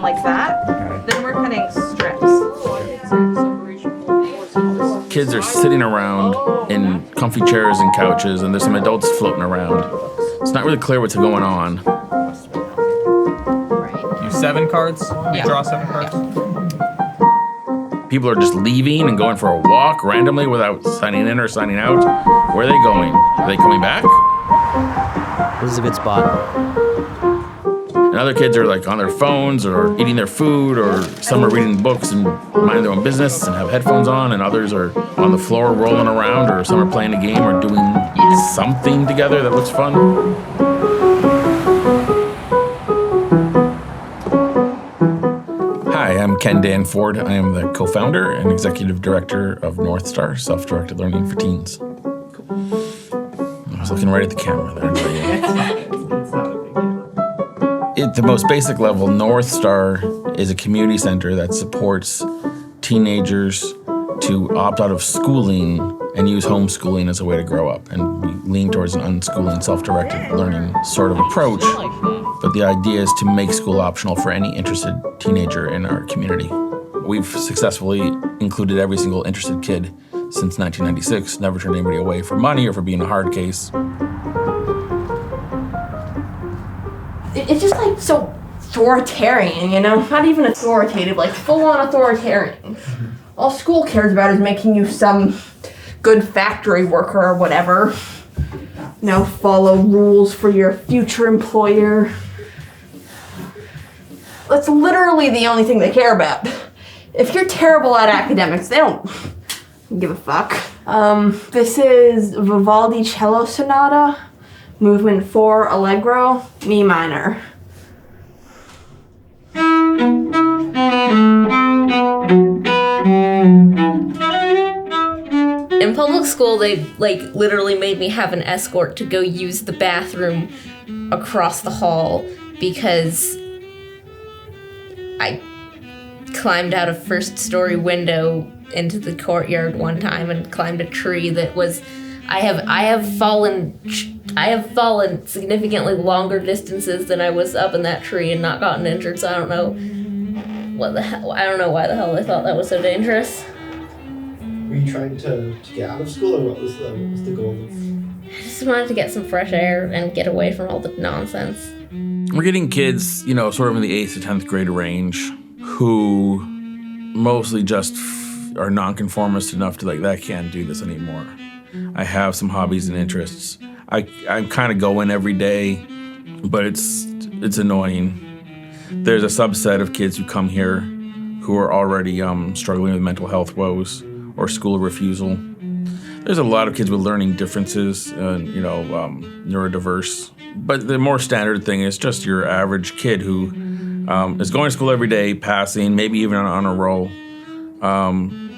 like that, then we're cutting strips. Kids are sitting around in comfy chairs and couches, and there's some adults floating around. It's not really clear what's going on. You 7 cards? You draw 7 cards? People are just leaving and going for a walk randomly without signing in or signing out. Where are they going? Are they coming back? This is a good spot. And other kids are like on their phones or eating their food, or some are reading books and minding their own business and have headphones on, and others are on the floor rolling around, or some are playing a game or doing something together that looks fun. Hi, I'm Ken Danford. I am the co-founder and executive director of Northstar, self-directed learning for teens. I was looking right at the camera there. At the most basic level, Northstar is a community center that supports teenagers to opt out of schooling and use homeschooling as a way to grow up. And we lean towards an unschooling, self-directed learning sort of approach. But the idea is to make school optional for any interested teenager in our community. We've successfully included every single interested kid since 1996, never turned anybody away for money or for being a hard case. It's just like so authoritarian, you know? Not even authoritative, like full-on authoritarian. All school cares about is making you some good factory worker or whatever. You know, follow rules for your future employer. That's literally the only thing they care about. If you're terrible at academics, they don't give a fuck. This is Vivaldi Cello Sonata. Movement 4, Allegro, Mi minor. In public school, they literally made me have an escort to go use the bathroom across the hall because I climbed out a first-story window into the courtyard one time and climbed a tree that was. I have fallen significantly longer distances than I was up in that tree and not gotten injured, so I don't know why the hell they thought that was so dangerous. Were you trying to get out of school, or what was the goal? I just wanted to get some fresh air and get away from all the nonsense. We're getting kids, sort of in the 8th to 10th grade range who mostly just are nonconformist enough to I can't do this anymore. I have some hobbies and interests. I kind of go in every day, but it's annoying. There's a subset of kids who come here who are already struggling with mental health woes or school refusal. There's a lot of kids with learning differences, neurodiverse. But the more standard thing is just your average kid who is going to school every day, passing, maybe even on an honor roll.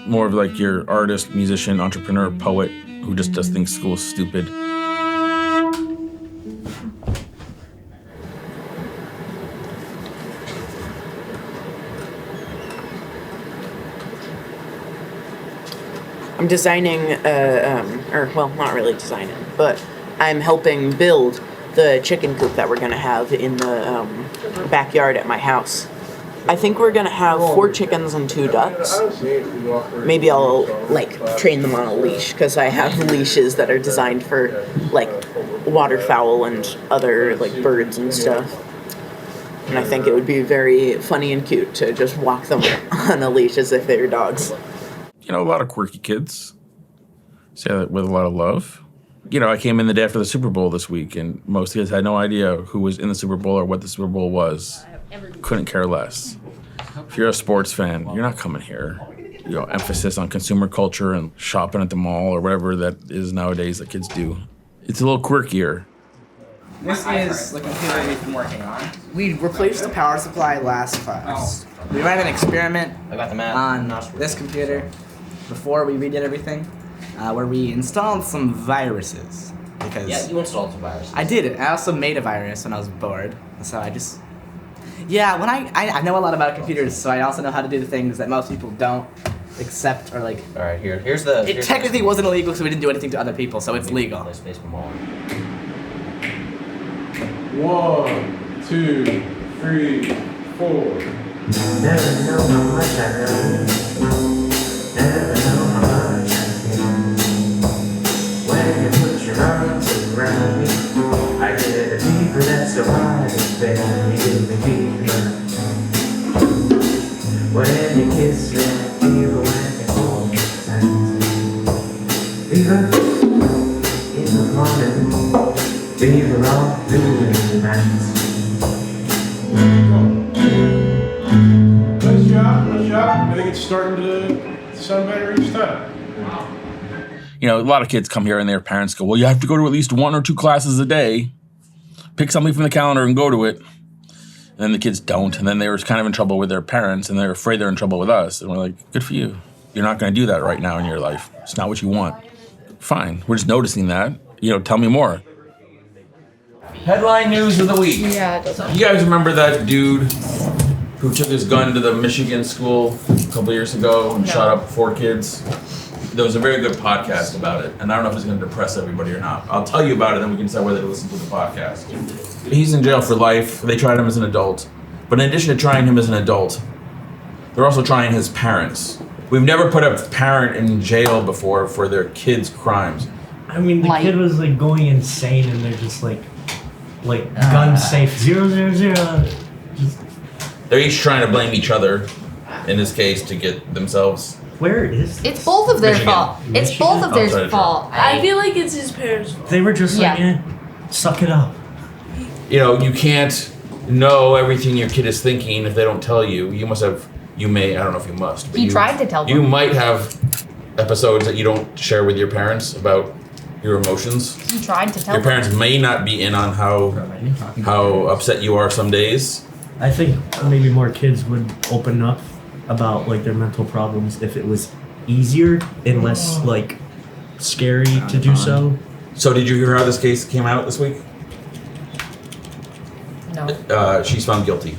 More of your artist, musician, entrepreneur, poet, who just thinks school is stupid. I'm designing, not really designing, but I'm helping build the chicken coop that we're gonna have in the backyard at my house. I think we're gonna have 4 chickens and 2 ducks. Maybe I'll train them on a leash, because I have leashes that are designed for waterfowl and other birds and stuff. And I think it would be very funny and cute to just walk them on a leash as if they were dogs. A lot of quirky kids. Say that with a lot of love. I came in the day after the Super Bowl this week, and most kids had no idea who was in the Super Bowl or what the Super Bowl was. Couldn't care less. If you're a sports fan, you're not coming here. Emphasis on consumer culture and shopping at the mall or whatever that is nowadays that kids do. It's a little quirkier. This is the computer we've been working on. We replaced the power supply last class. We ran an experiment on this computer before we redid everything, where we installed some viruses. Because Yeah, you installed some viruses. I did it. I also made a virus when I was bored, so I just... Yeah, when I know a lot about computers, so I also know how to do the things that most people don't accept or Alright, here's the... It technically wasn't illegal, so we didn't do anything to other people, so it's legal. 1, 2, 3, 4. Never know how much I love you. Never know how much I care. When you put your arms around me, I get a fever that's so hard to bear. You give me fever. When you kiss me, fever when you hold me tight. Fever in the morning, fever all through the night. Nice job. I think it's starting to sound better each time. You know, a lot of kids come here and their parents go, well, you have to go to at least 1 or 2 classes a day. Pick something from the calendar and go to it. And then the kids don't. And then they were kind of in trouble with their parents and they're afraid they're in trouble with us. And we're like, good for you. You're not going to do that right now in your life. It's not what you want. Fine. We're just noticing that. You know, tell me more. Headline news of the week. Yeah, it doesn't. You guys remember that dude who took his gun to the Michigan school a couple years ago and shot up 4 kids? There was a very good podcast about it, and I don't know if it's going to depress everybody or not. I'll tell you about it, then we can decide whether to listen to the podcast. He's in jail for life. They tried him as an adult. But in addition to trying him as an adult, they're also trying his parents. We've never put a parent in jail before for their kids' crimes. I mean, the kid was like going insane, and they're just like gun safe 000. Just... They're each trying to blame each other, in this case, to get themselves. Where is It's both of their Michigan. fault. It's both of Outside their of fault. I feel like it's his parents' fault. They were just like, suck it up. You know, you can't know everything your kid is thinking if they don't tell you. You must have, you may, I don't know if you must. But He tried to tell them. You might have episodes that you don't share with your parents about your emotions. He tried to tell Your parents may not be in on how upset you are some days. I think maybe more kids would open up about like their mental problems if it was easier and less like scary to do so. So did you hear how this case came out this week? No. She's found guilty,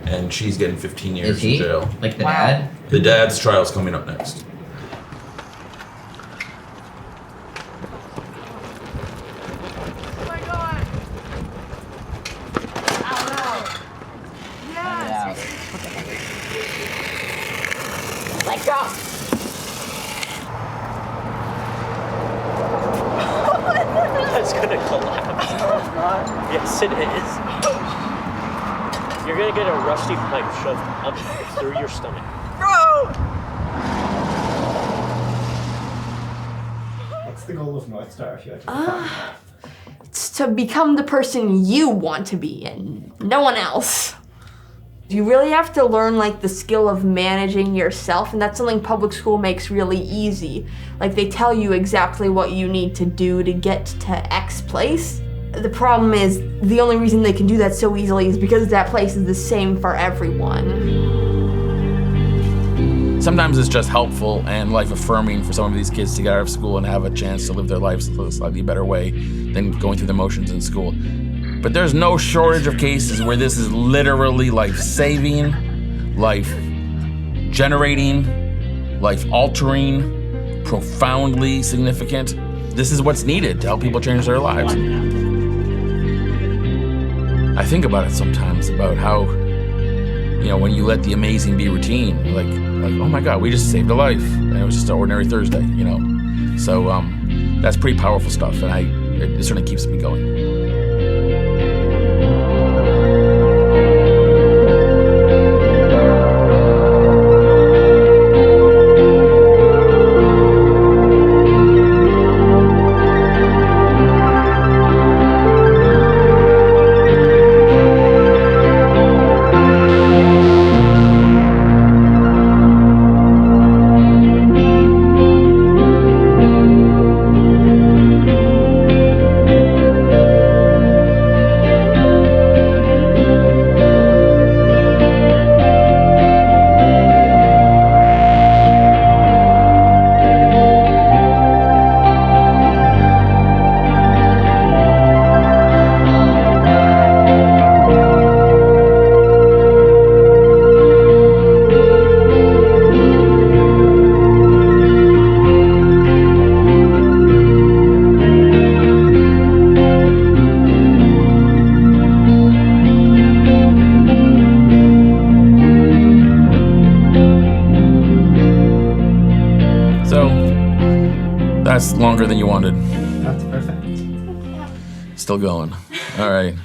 and she's getting 15 years Is he? in jail. Like the dad? The dad's trial's coming up next. Let go. That's gonna collapse. Yes, it is. You're gonna get a rusty pipe shoved up through your stomach. What's the goal of Northstar if you actually It's to become the person you want to be and no one else. You really have to learn like the skill of managing yourself, and that's something public school makes really easy. Like they tell you exactly what you need to do to get to X place. The problem is the only reason they can do that so easily is because that place is the same for everyone. Sometimes it's just helpful and life affirming for some of these kids to get out of school and have a chance to live their lives a slightly better way than going through the motions in school. But there's no shortage of cases where this is literally life-saving, life-generating, life-altering, profoundly significant. This is what's needed to help people change their lives. I think about it sometimes, about how, you know, when you let the amazing be routine, you're like, oh my God, we just saved a life. And it was just an ordinary Thursday, you know? So that's pretty powerful stuff, and it certainly keeps me going. That's longer than you wanted. That's perfect. Still going. All right.